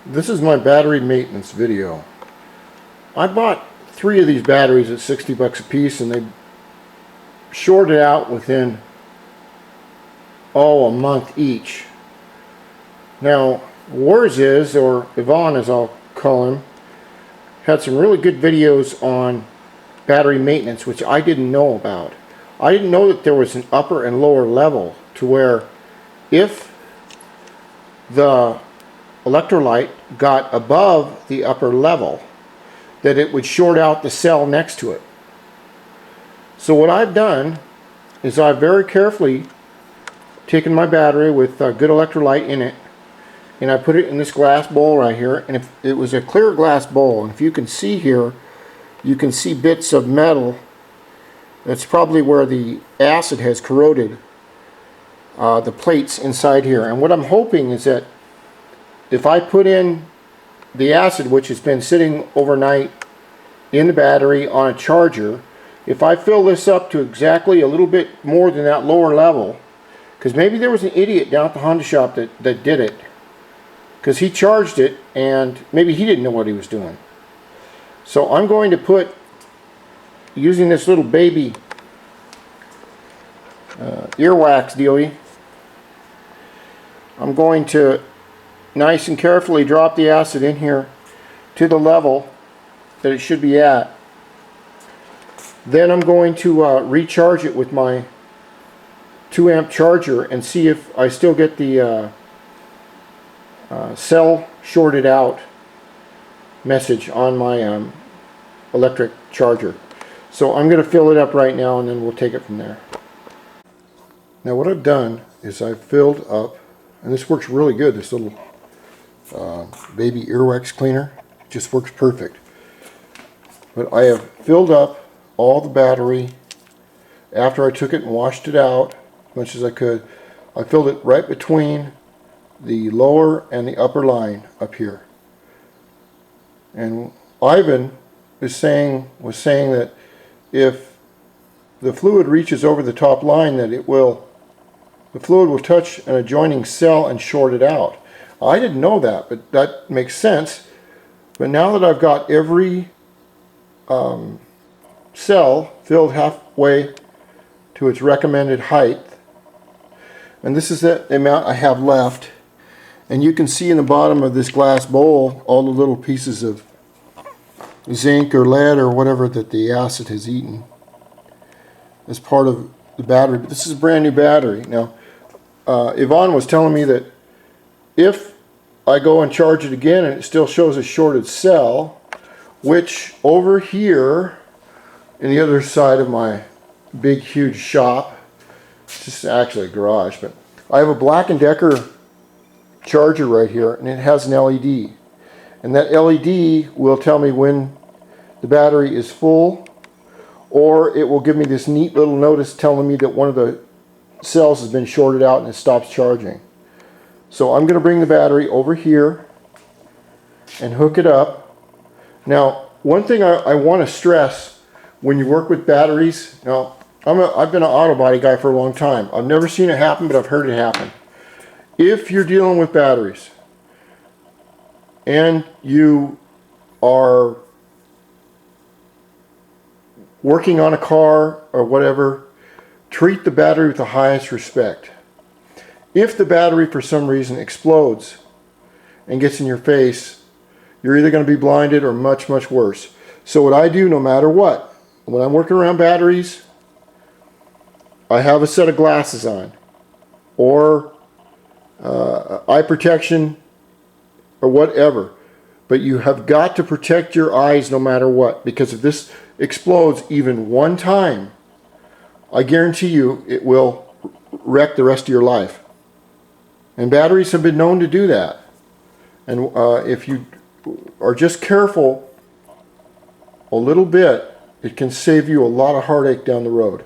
This is my battery maintenance video. I bought 3 of these batteries at 60 bucks a piece, and they shorted out within a month each. Now Wars or Yvonne as I'll call him, had some really good videos on battery maintenance, which I didn't know about. I didn't know that there was an upper and lower level, to where if the electrolyte got above the upper level, that it would short out the cell next to it. So what I've done is I've very carefully taken my battery with good electrolyte in it, and I put it in this glass bowl right here. And if it was a clear glass bowl, and if you can see here, you can see bits of metal. That's probably where the acid has corroded the plates inside here. And what I'm hoping is that if I put in the acid, which has been sitting overnight in the battery on a charger, if I fill this up to exactly a little bit more than that lower level, because maybe there was an idiot down at the Honda shop that did it, because he charged it and maybe he didn't know what he was doing. So I'm going to put, using this little baby earwax dealie, I'm going to nice and carefully drop the acid in here to the level that it should be at. Then I'm going to recharge it with my 2 amp charger and see if I still get the cell shorted out message on my electric charger. So I'm going to fill it up right now, and then we'll take it from there. Now what I've done is I've filled up, and this works really good, this little baby earwax cleaner. It just works perfect. But I have filled up all the battery after I took it and washed it out as much as I could. I filled it right between the lower and the upper line up here. And Ivan was saying that if the fluid reaches over the top line, that the fluid will touch an adjoining cell and short it out. I didn't know that, but that makes sense. But now that I've got every cell filled halfway to its recommended height, and this is the amount I have left, and you can see in the bottom of this glass bowl all the little pieces of zinc or lead or whatever that the acid has eaten as part of the battery. But this is a brand new battery. Now Yvonne was telling me that if I go and charge it again and it still shows a shorted cell, which over here in the other side of my big huge shop, it's just actually a garage, but I have a Black & Decker charger right here, and it has an LED, and that LED will tell me when the battery is full, or it will give me this neat little notice telling me that one of the cells has been shorted out and it stops charging. So I'm going to bring the battery over here and hook it up. Now one thing I want to stress when you work with batteries, now I've been an auto body guy for a long time. I've never seen it happen, but I've heard it happen. If you're dealing with batteries and you are working on a car or whatever, treat the battery with the highest respect. If the battery for some reason explodes and gets in your face, you're either going to be blinded or much, much worse. So what I do, no matter what, when I'm working around batteries, I have a set of glasses on, or eye protection, or whatever. But you have got to protect your eyes no matter what, because if this explodes even one time, I guarantee you it will wreck the rest of your life. And batteries have been known to do that. And if you are just careful a little bit, it can save you a lot of heartache down the road.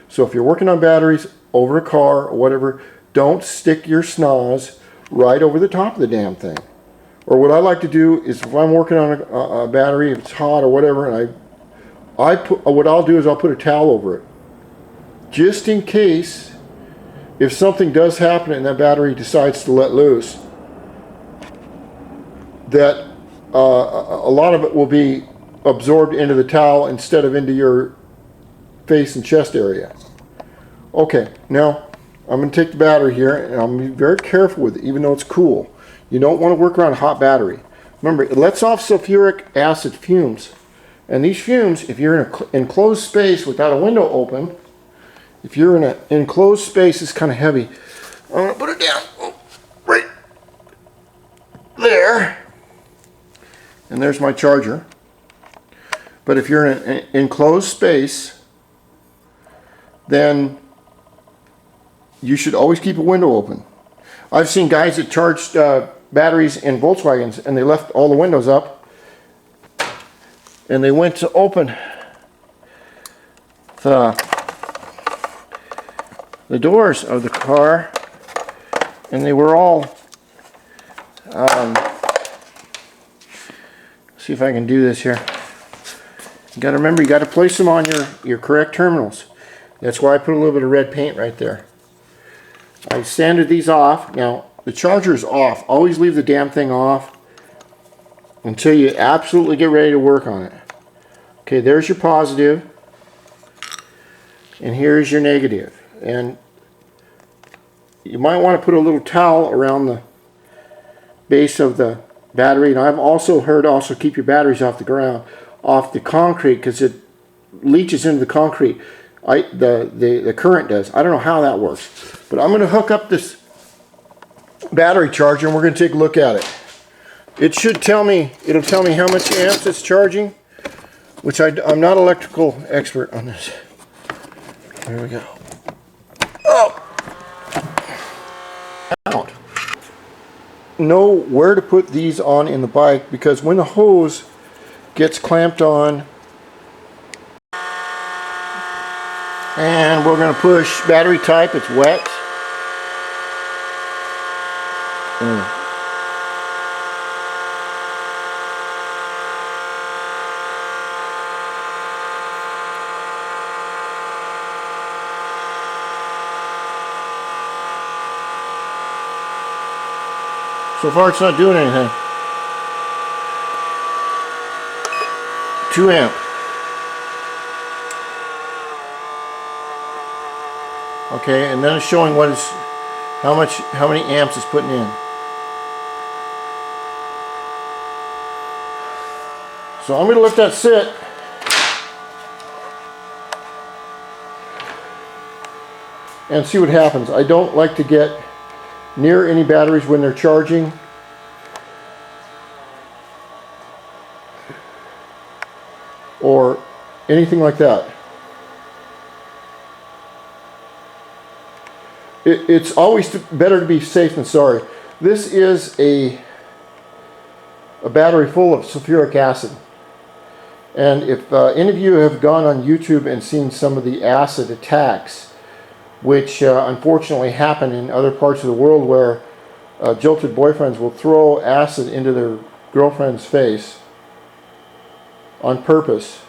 So if you're working on batteries over a car or whatever, don't stick your snaz right over the top of the damn thing. Or what I like to do is, if I'm working on a battery, if it's hot or whatever, and what I'll do is I'll put a towel over it, just in case if something does happen and that battery decides to let loose. that a lot of it will be absorbed into the towel instead of into your face and chest area. Okay, now I'm going to take the battery here and I'm going to be very careful with it, even though it's cool. You don't want to work around a hot battery. Remember, it lets off sulfuric acid fumes. And these fumes, if you're in an enclosed space without a window open, if you're in an enclosed space, it's kind of heavy. I'm going to put it down right there. And there's my charger. But if you're in an enclosed space, then you should always keep a window open. I've seen guys that charged batteries in Volkswagens and they left all the windows up and they went to open the doors of the car and they were all see if I can do this here. You got to remember, you got to place them on your correct terminals. That's why I put a little bit of red paint right there. I sanded these off. Now the charger is off. Always leave the damn thing off until you absolutely get ready to work on it. Okay, there's your positive and here's your negative. And you might want to put a little towel around the base of the battery. And I've also heard keep your batteries off the ground, off the concrete, because it leaches into the concrete. The current does. I don't know how that works, but I'm going to hook up this battery charger and we're going to take a look at it. It should tell me, it'll tell me how much amps it's charging, which I'm not an electrical expert on this. There we go. Oh! Out. Know where to put these on in the bike, because when the hose gets clamped on, and we're going to push battery type, it's wet. So far it's not doing anything. 2 amp. Okay, and then it's showing how many amps it's putting in. So I'm going to let that sit. And see what happens. I don't like to get near any batteries when they're charging. Or anything like that. It's always better to be safe than sorry. This is a battery full of sulfuric acid. And if any of you have gone on YouTube and seen some of the acid attacks, which unfortunately happen in other parts of the world, where jilted boyfriends will throw acid into their girlfriend's face on purpose.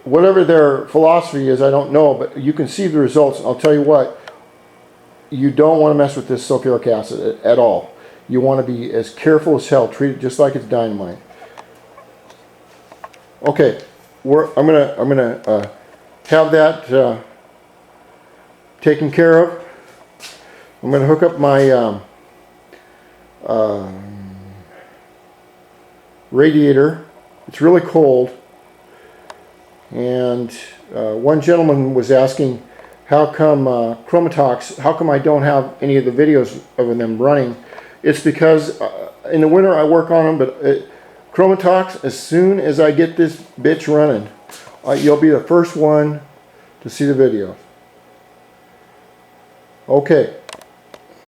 Whatever their philosophy is, I don't know, but you can see the results. I'll tell you what, you don't want to mess with this sulfuric acid at all. You want to be as careful as hell. Treat it just like it's dynamite. Okay, I'm gonna have that taken care of. I'm gonna hook up my radiator. It's really cold. And one gentleman was asking, how come Chromatox, how come I don't have any of the videos of them running? It's because in the winter I work on them, but Chromatox, as soon as I get this bitch running, you'll be the first one to see the video. Okay.